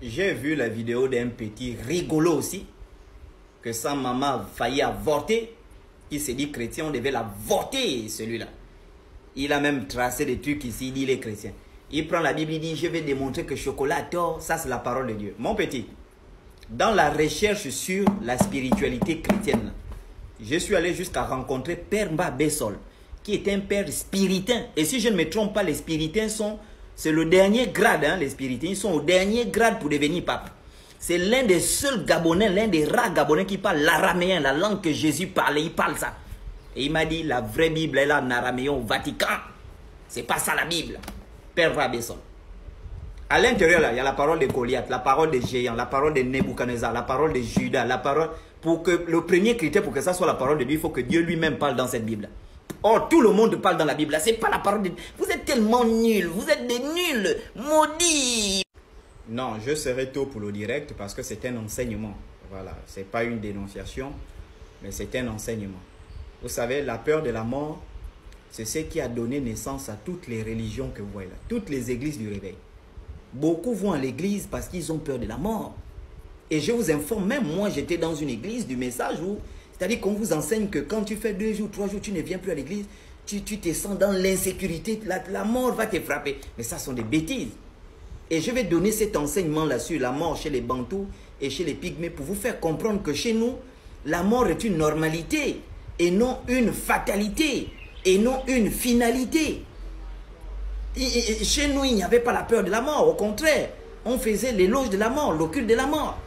J'ai vu la vidéo d'un petit rigolo aussi, que sa maman a failli avorter. Il s'est dit chrétien, on devait l'avorter, celui-là. Il a même tracé des trucs ici, il dit il est chrétien. Il prend la Bible, il dit je vais démontrer que chocolat a tort, ça c'est la parole de Dieu. Mon petit, dans la recherche sur la spiritualité chrétienne, je suis allé jusqu'à rencontrer Père Mba Bessol, qui est un père spiritain. Et si je ne me trompe pas, les spiritains c'est le dernier grade, hein, les spiritains, ils sont au dernier grade pour devenir pape. C'est l'un des seuls Gabonais, l'un des rares Gabonais qui parle l'araméen, la langue que Jésus parlait, il parle ça. Et il m'a dit, la vraie Bible est là en araméen au Vatican. C'est pas ça la Bible. Père Mba Bessol. À l'intérieur, là, il y a la parole de Goliath, la parole des géants, la parole de Nebuchadnezzar, la parole de Judas, la parole... Pour que le premier critère, pour que ça soit la parole de Dieu, il faut que Dieu lui-même parle dans cette Bible. Or, tout le monde parle dans la Bible. C'est pas la parole de Dieu. Vous êtes tellement nuls. Vous êtes des nuls. Maudits. Non, je serai tôt pour le direct parce que c'est un enseignement. Voilà, c'est pas une dénonciation, mais c'est un enseignement. Vous savez, la peur de la mort, c'est ce qui a donné naissance à toutes les religions que vous voyez là. Toutes les églises du réveil. Beaucoup vont à l'église parce qu'ils ont peur de la mort. Et je vous informe, même moi, j'étais dans une église du message où, c'est-à-dire qu'on vous enseigne que quand tu fais 2 jours, 3 jours, tu ne viens plus à l'église, tu te sens dans l'insécurité, la mort va te frapper. Mais ça sont des bêtises. Et je vais donner cet enseignement-là sur la mort chez les Bantous et chez les Pygmées pour vous faire comprendre que chez nous, la mort est une normalité et non une fatalité et non une finalité. Et chez nous, il n'y avait pas la peur de la mort. Au contraire, on faisait l'éloge de la mort, l'occulte de la mort.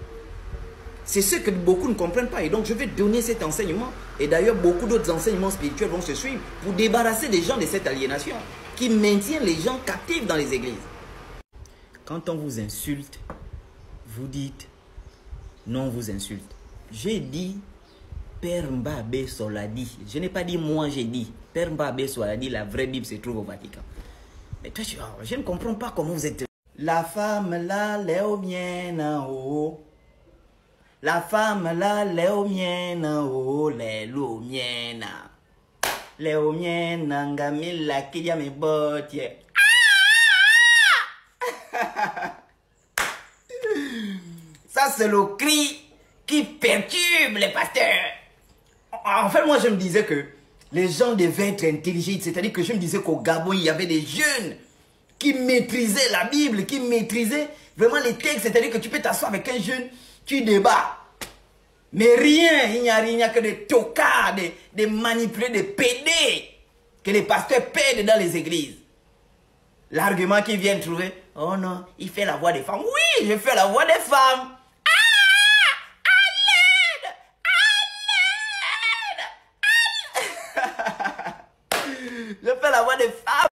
C'est ce que beaucoup ne comprennent pas. Et donc, je vais donner cet enseignement. Et d'ailleurs, beaucoup d'autres enseignements spirituels vont se suivre pour débarrasser les gens de cette aliénation qui maintient les gens captifs dans les églises. Quand on vous insulte, vous dites non, on vous insulte. J'ai dit Père Mba Bessol a dit. Je n'ai pas dit moi, j'ai dit. Père Mba Bessol a dit la vraie Bible se trouve au Vatican. Mais toi, je ne comprends pas comment vous êtes. La femme là, léomienne en haut. La femme là, léomienne en haut, léomienne. Léomienne, ngamila, qui y a mes bottes. Ça, c'est le cri qui perturbe les pasteurs. En fait, moi, je me disais que les gens devaient être intelligents. C'est-à-dire que je me disais qu'au Gabon, il y avait des jeunes qui maîtrisaient la Bible, qui maîtrisaient vraiment les textes. C'est-à-dire que tu peux t'asseoir avec un jeune, tu débats. Mais rien, il n'y a que des tocards, des manipulés, des pédés que les pasteurs pèdent dans les églises. L'argument qu'ils viennent trouver, oh non, il fait la voix des femmes. Oui, je fais la voix des femmes. Je fais la voix des femmes.